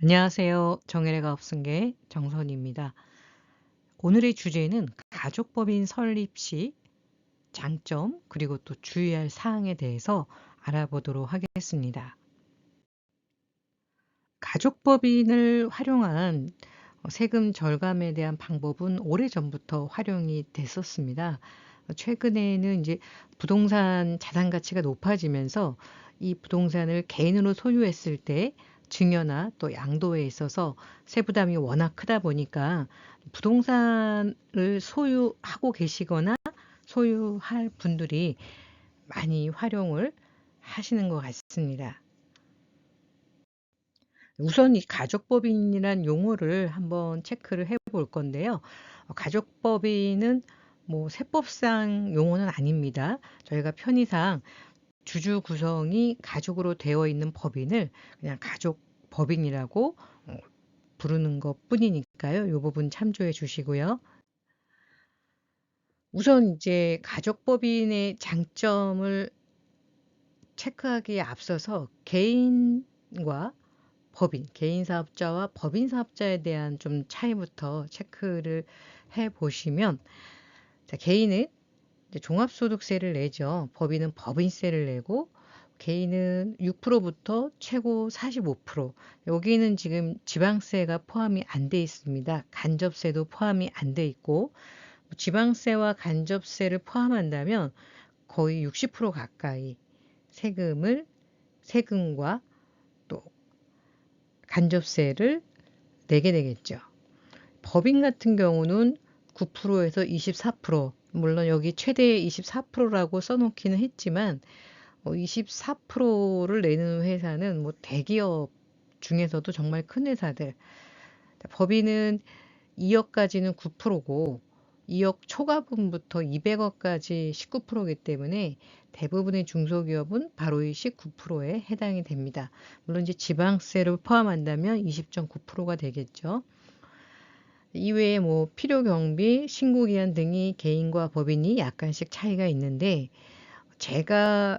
안녕하세요. 정혜래 가업승계 정선입니다. 오늘의 주제는 가족법인 설립 시 장점 그리고 또 주의할 사항에 대해서 알아보도록 하겠습니다. 가족법인을 활용한 세금 절감에 대한 방법은 오래전부터 활용이 됐었습니다. 최근에는 이제 부동산 자산 가치가 높아지면서 이 부동산을 개인으로 소유했을 때 증여나 또 양도에 있어서 세부담이 워낙 크다 보니까 부동산을 소유하고 계시거나 소유할 분들이 많이 활용을 하시는 것 같습니다. 우선 이 가족법인이란 용어를 한번 체크를 해 볼 건데요. 가족법인은 뭐 세법상 용어는 아닙니다. 저희가 편의상 주주 구성이 가족으로 되어 있는 법인을 그냥 가족법인이라고 부르는 것뿐이니까요. 이 부분 참조해 주시고요. 우선 이제 가족법인의 장점을 체크하기에 앞서서 개인과 법인, 개인 사업자와 법인 사업자에 대한 좀 차이부터 체크를 해 보시면, 자, 개인은 이제 종합소득세를 내죠. 법인은 법인세를 내고, 개인은 6%부터 최고 45%. 여기는 지금 지방세가 포함이 안 돼 있습니다. 간접세도 포함이 안 돼 있고, 지방세와 간접세를 포함한다면 거의 60% 가까이 세금과 또 간접세를 내게 되겠죠. 법인 같은 경우는 9%에서 24%, 물론 여기 최대 24%라고 써놓기는 했지만 24%를 내는 회사는 뭐 대기업 중에서도 정말 큰 회사들, 법인은 2억까지는 9%고 2억 초과분부터 200억까지 19%이기 때문에 대부분의 중소기업은 바로 이 19%에 해당이 됩니다. 물론 이제 지방세를 포함한다면 20.9%가 되겠죠. 이외에 뭐 필요경비, 신고기한 등이 개인과 법인이 약간씩 차이가 있는데, 제가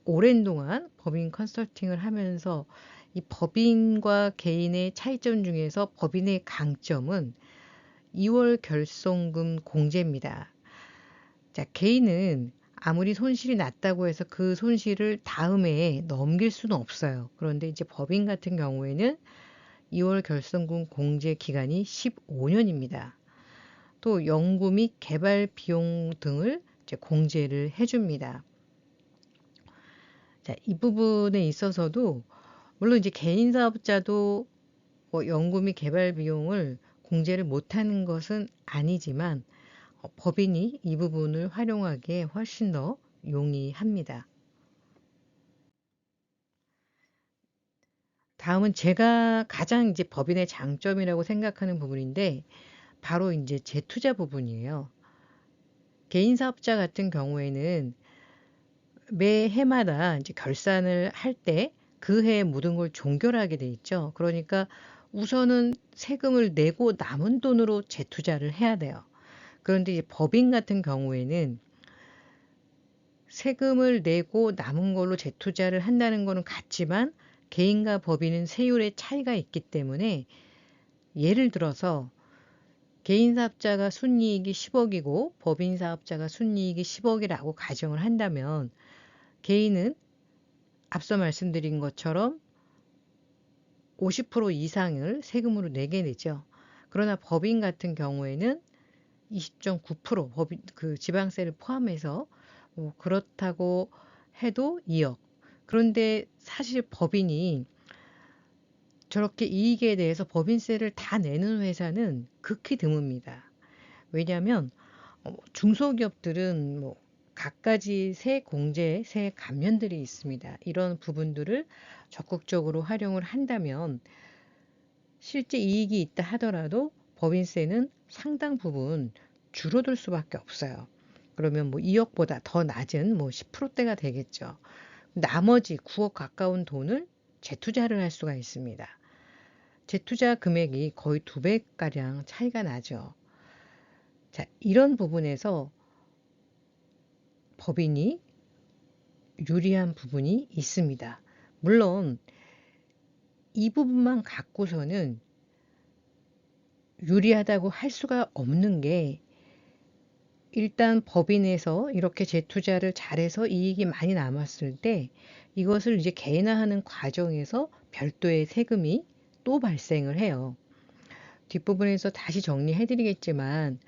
오랜 동안 법인 컨설팅을 하면서 이 법인과 개인의 차이점 중에서 법인의 강점은 2월 결손금 공제입니다. 자, 개인은 아무리 손실이 났다고 해서 그 손실을 다음 해에 넘길 수는 없어요. 그런데 이제 법인 같은 경우에는 2월 결손금 공제 기간이 15년입니다. 또 연구 및 개발 비용 등을 이제 공제를 해줍니다. 자, 이 부분에 있어서도 물론 이제 개인 사업자도 뭐 연구 및 개발 비용을 공제를 못하는 것은 아니지만 법인이 이 부분을 활용하기에 훨씬 더 용이합니다. 다음은 제가 가장 이제 법인의 장점이라고 생각하는 부분인데 바로 이제 재투자 부분이에요. 개인 사업자 같은 경우에는 매 해마다 이제 결산을 할 때 그 해의 모든 걸 종결하게 돼 있죠. 그러니까 우선은 세금을 내고 남은 돈으로 재투자를 해야 돼요. 그런데 이제 법인 같은 경우에는 세금을 내고 남은 걸로 재투자를 한다는 거는 같지만 개인과 법인은 세율의 차이가 있기 때문에, 예를 들어서 개인 사업자가 순이익이 10억이고 법인 사업자가 순이익이 10억이라고 가정을 한다면 개인은 앞서 말씀드린 것처럼 50% 이상을 세금으로 내게 되죠. 그러나 법인 같은 경우에는 20.9% 법인 그 지방세를 포함해서 그렇다고 해도 2억. 그런데 사실 법인이 저렇게 이익에 대해서 법인세를 다 내는 회사는 극히 드뭅니다. 왜냐하면 중소기업들은 뭐 갖가지 세공제, 세감면들이 있습니다. 이런 부분들을 적극적으로 활용을 한다면 실제 이익이 있다 하더라도 법인세는 상당 부분 줄어들 수밖에 없어요. 그러면 뭐 2억보다 더 낮은 뭐 10%대가 되겠죠. 나머지 9억 가까운 돈을 재투자를 할 수가 있습니다. 재투자 금액이 거의 2배가량 차이가 나죠. 자, 이런 부분에서 법인이 유리한 부분이 있습니다. 물론 이 부분만 갖고서는 유리하다고 할 수가 없는 게, 일단 법인에서 이렇게 재투자를 잘해서 이익이 많이 남았을 때 이것을 이제 개인화하는 과정에서 별도의 세금이 또 발생을 해요. 뒷부분에서 다시 정리해 드리겠지만,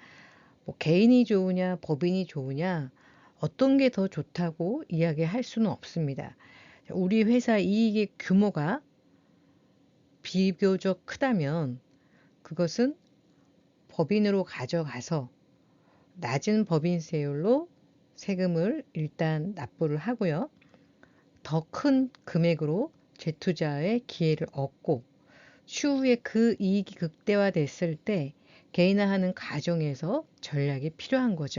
뭐 개인이 좋으냐 법인이 좋으냐 어떤 게 더 좋다고 이야기할 수는 없습니다. 우리 회사 이익의 규모가 비교적 크다면 그것은 법인으로 가져가서 낮은 법인세율로 세금을 일단 납부를 하고요. 더 큰 금액으로 재투자의 기회를 얻고, 추후에 그 이익이 극대화됐을 때 개인화하는 과정에서 전략이 필요한 거죠.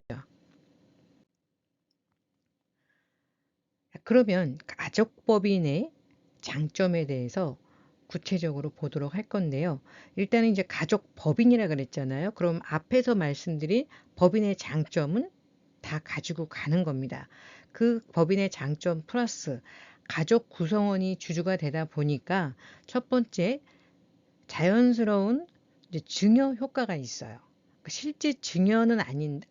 그러면 가족법인의 장점에 대해서 구체적으로 보도록 할 건데요. 일단은 이제 가족법인이라 그랬잖아요. 그럼 앞에서 말씀드린 법인의 장점은 다 가지고 가는 겁니다. 그 법인의 장점 플러스 가족 구성원이 주주가 되다 보니까 첫 번째, 자연스러운 이제 증여 효과가 있어요. 실제 증여는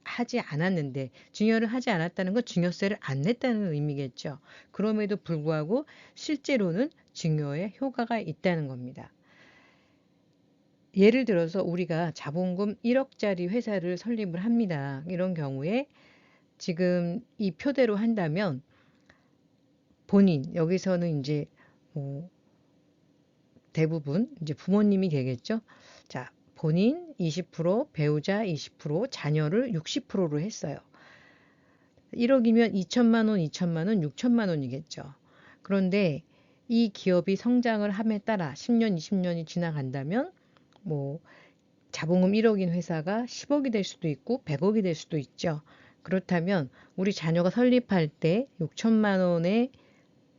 하지 않았는데, 증여를 하지 않았다는 건 증여세를 안 냈다는 의미겠죠. 그럼에도 불구하고 실제로는 증여의 효과가 있다는 겁니다. 예를 들어서 우리가 자본금 1억짜리 회사를 설립을 합니다. 이런 경우에 지금 이 표대로 한다면 본인, 여기서는 이제 뭐 대부분 이제 부모님이 되겠죠. 자, 본인 20%, 배우자 20%, 자녀를 60%로 했어요. 1억이면 2천만 원, 2천만 원, 6천만 원이겠죠. 그런데 이 기업이 성장을 함에 따라 10년, 20년이 지나간다면 뭐 자본금 1억인 회사가 10억이 될 수도 있고 100억이 될 수도 있죠. 그렇다면 우리 자녀가 설립할 때 6천만 원의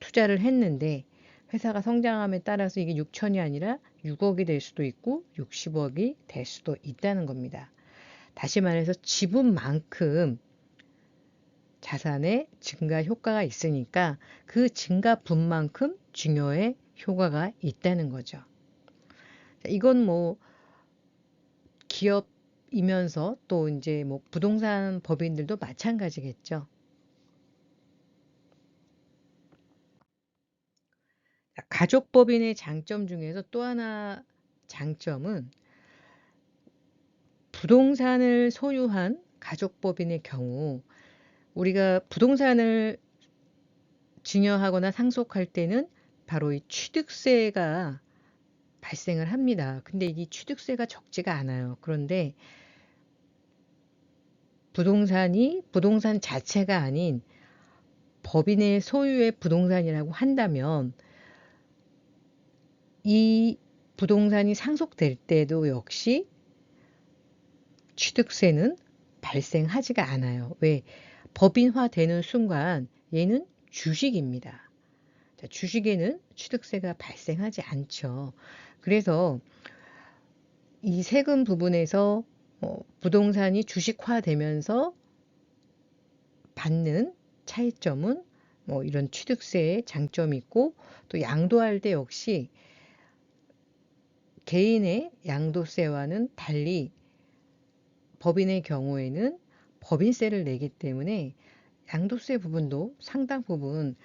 투자를 했는데 회사가 성장함에 따라서 이게 6천이 아니라 6억이 될 수도 있고 60억이 될 수도 있다는 겁니다. 다시 말해서 지분만큼 자산의 증가 효과가 있으니까 그 증가분만큼 증여의 효과가 있다는 거죠. 이건 뭐 기업이면서 또 이제 뭐 부동산 법인들도 마찬가지겠죠. 가족법인의 장점 중에서 또 하나 장점은, 부동산을 소유한 가족법인의 경우 우리가 부동산을 증여하거나 상속할 때는 바로 이 취득세가 발생을 합니다. 근데 이 취득세가 적지가 않아요. 그런데 부동산 자체가 아닌 법인의 소유의 부동산이라고 한다면 이 부동산이 상속될 때도 역시 취득세는 발생하지가 않아요. 왜? 법인화되는 순간 얘는 주식입니다. 자, 주식에는 취득세가 발생하지 않죠. 그래서 이 세금 부분에서 부동산이 주식화되면서 받는 차이점은 뭐 이런 취득세의 장점이 있고, 또 양도할 때 역시 개인의 양도세와는 달리 법인의 경우에는 법인세를 내기 때문에 양도세 부분도 상당 부분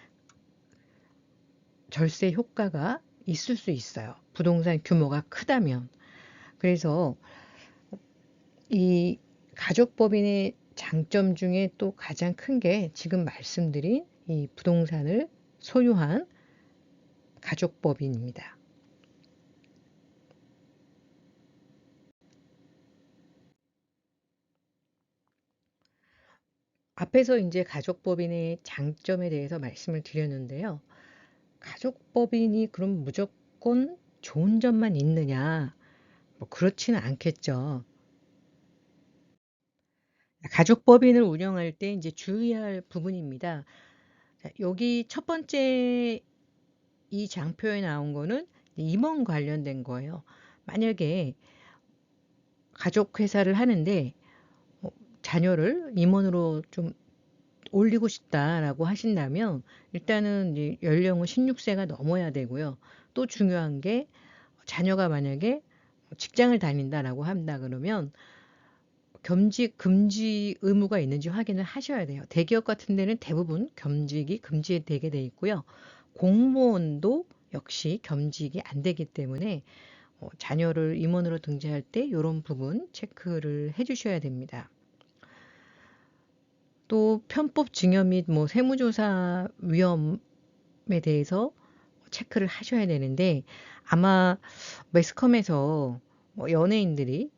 절세 효과가 있을 수 있어요. 부동산 규모가 크다면. 그래서 이 가족법인의 장점 중에 또 가장 큰 게 지금 말씀드린 이 부동산을 소유한 가족법인입니다. 앞에서 이제 가족법인의 장점에 대해서 말씀을 드렸는데요. 가족법인이 그럼 무조건 좋은 점만 있느냐? 뭐 그렇지는 않겠죠. 가족법인을 운영할 때 이제 주의할 부분입니다. 자, 여기 첫 번째 이 장표에 나온 거는 임원 관련된 거예요. 만약에 가족 회사를 하는데 자녀를 임원으로 좀 올리고 싶다라고 하신다면 일단은 이제 연령은 16세가 넘어야 되고요. 또 중요한 게 자녀가 만약에 직장을 다닌다라고 한다 그러면 겸직 금지 의무가 있는지 확인을 하셔야 돼요. 대기업 같은 데는 대부분 겸직이 금지되게 돼 있고요. 공무원도 역시 겸직이 안 되기 때문에 자녀를 임원으로 등재할 때 이런 부분 체크를 해주셔야 됩니다. 또 편법 증여 및 뭐 세무조사 위험에 대해서 체크를 하셔야 되는데 아마 매스컴에서 연예인들이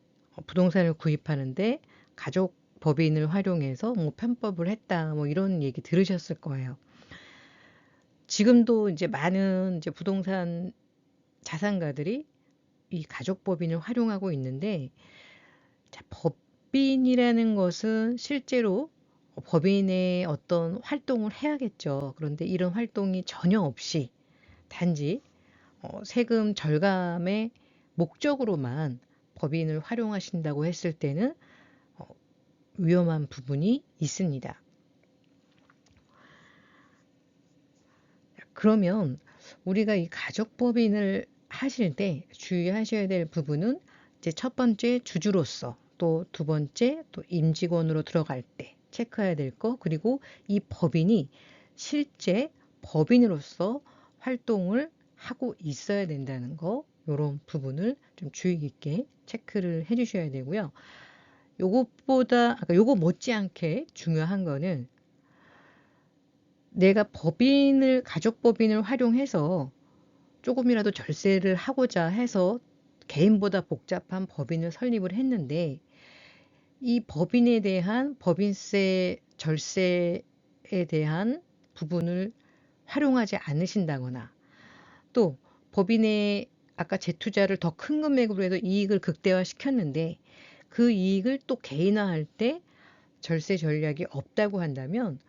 부동산을 구입하는데 가족 법인을 활용해서 뭐 편법을 했다 뭐 이런 얘기 들으셨을 거예요. 지금도 이제 많은 이제 부동산 자산가들이 이 가족 법인을 활용하고 있는데 자, 법인이라는 것은 실제로 법인의 어떤 활동을 해야겠죠. 그런데 이런 활동이 전혀 없이 단지 세금 절감의 목적으로만 법인을 활용하신다고 했을 때는 위험한 부분이 있습니다. 그러면 우리가 이 가족법인을 하실 때 주의하셔야 될 부분은 이제 첫 번째 주주로서 또 두 번째 또 임직원으로 들어갈 때 체크해야 될 거 그리고 이 법인이 실제 법인으로서 활동을 하고 있어야 된다는 거 이런 부분을 좀 주의 깊게 체크를 해 주셔야 되고요. 요것보다 아까 요거 못지않게 중요한 거는 내가 가족법인을 활용해서 조금이라도 절세를 하고자 해서 개인보다 복잡한 법인을 설립을 했는데 이 법인에 대한 법인세 절세에 대한 부분을 활용하지 않으신다거나 또 법인의 아까 재투자를 더 큰 금액으로 해서 이익을 극대화시켰는데 그 이익을 또 개인화할 때 절세 전략이 없다고 한다면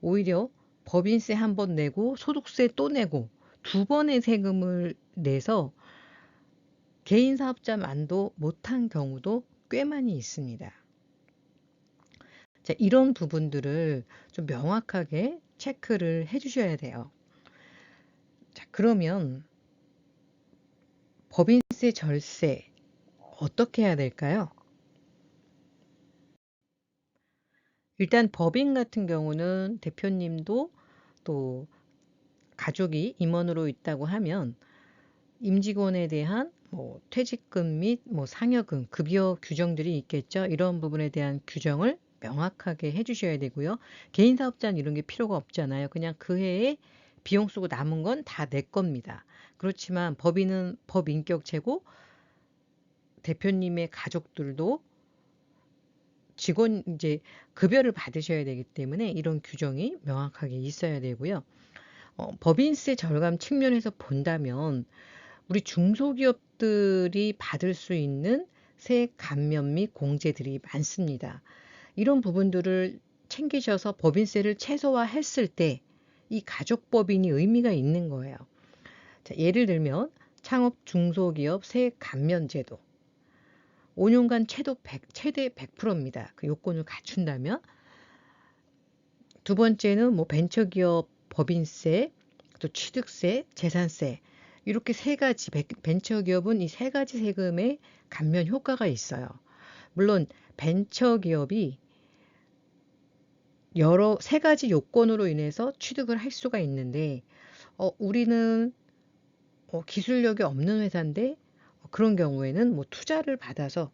오히려 법인세 한 번 내고 소득세 또 내고 두 번의 세금을 내서 개인 사업자만도 못한 경우도 꽤 많이 있습니다. 자, 이런 부분들을 좀 명확하게 체크를 해 주셔야 돼요. 자, 그러면 법인세 절세 어떻게 해야 될까요? 일단 법인 같은 경우는 대표님도 또 가족이 임원으로 있다고 하면 임직원에 대한 뭐 퇴직금 및 뭐 상여금, 급여 규정들이 있겠죠. 이런 부분에 대한 규정을 명확하게 해주셔야 되고요. 개인 사업자는 이런 게 필요가 없잖아요. 그냥 그 해에 비용 쓰고 남은 건 다 내 겁니다. 그렇지만 법인은 법인격체고 대표님의 가족들도 직원 이제 급여를 받으셔야 되기 때문에 이런 규정이 명확하게 있어야 되고요. 법인세 절감 측면에서 본다면 우리 중소기업들이 받을 수 있는 세액 감면 및 공제들이 많습니다. 이런 부분들을 챙기셔서 법인세를 최소화했을 때 이 가족법인이 의미가 있는 거예요. 자, 예를 들면 창업 중소기업 세액 감면 제도 5년간 최대 100%입니다. 그 요건을 갖춘다면 두 번째는 뭐 벤처기업 법인세, 또 취득세, 재산세 이렇게 세 가지 벤처기업은 이 세 가지 세금의 감면 효과가 있어요. 물론 벤처기업이 여러 세 가지 요건으로 인해서 취득을 할 수가 있는데 우리는 기술력이 없는 회사인데 그런 경우에는 뭐 투자를 받아서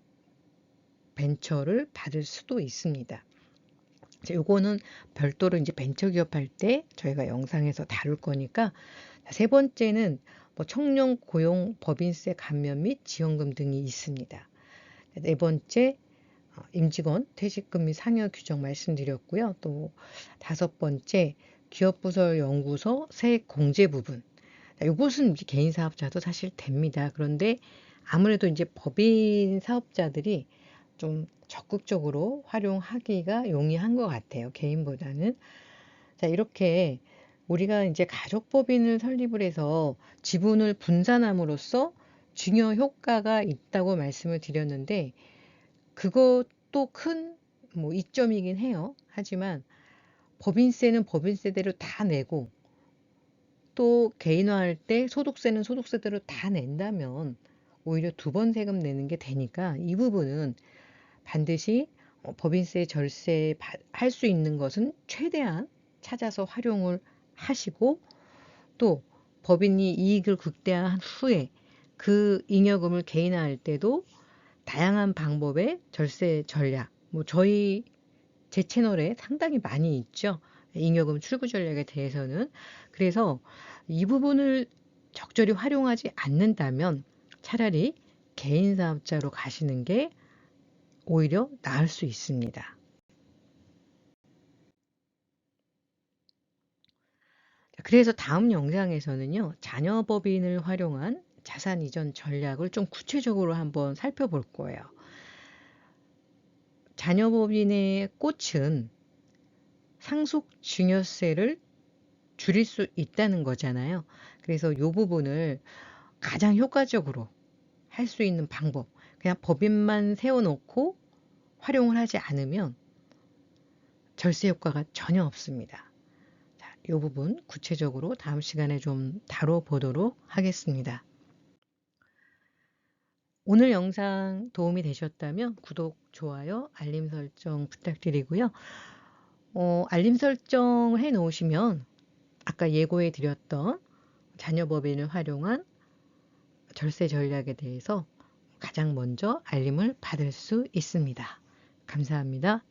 벤처를 받을 수도 있습니다. 요거는 별도로 이제 벤처기업 할 때 저희가 영상에서 다룰 거니까 세 번째는 뭐 청년 고용 법인세 감면 및 지원금 등이 있습니다. 네 번째 임직원 퇴직금 및 상여 규정 말씀드렸고요. 또 다섯 번째 기업부설 연구소 세액 공제 부분. 이것은 이제 개인 사업자도 사실 됩니다. 그런데 아무래도 이제 법인 사업자들이 좀 적극적으로 활용하기가 용이한 것 같아요. 개인보다는. 자, 이렇게 우리가 이제 가족법인을 설립을 해서 지분을 분산함으로써 증여 효과가 있다고 말씀을 드렸는데 그것도 큰 뭐 이점이긴 해요. 하지만 법인세는 법인세대로 다 내고 또 개인화할 때 소득세는 소득세대로 다 낸다면 오히려 두 번 세금 내는 게 되니까 이 부분은 반드시 법인세, 절세 할 수 있는 것은 최대한 찾아서 활용을 하시고, 또 법인이 이익을 극대화한 후에 그 잉여금을 개인화할 때도 다양한 방법의 절세 전략, 뭐 제 채널에 상당히 많이 있죠. 잉여금 출구 전략에 대해서는. 그래서 이 부분을 적절히 활용하지 않는다면 차라리 개인 사업자로 가시는 게 오히려 나을 수 있습니다. 그래서 다음 영상에서는요, 자녀법인을 활용한 자산 이전 전략을 좀 구체적으로 한번 살펴볼 거예요. 자녀법인의 꽃은 상속 증여세를 줄일 수 있다는 거잖아요. 그래서 이 부분을 가장 효과적으로 할 수 있는 방법, 그냥 법인만 세워놓고 활용을 하지 않으면 절세 효과가 전혀 없습니다. 자, 이 부분 구체적으로 다음 시간에 좀 다뤄보도록 하겠습니다. 오늘 영상 도움이 되셨다면 구독, 좋아요, 알림 설정 부탁드리고요. 알림 설정을 해 놓으시면 아까 예고해 드렸던 자녀법인을 활용한 절세 전략에 대해서 가장 먼저 알림을 받을 수 있습니다. 감사합니다.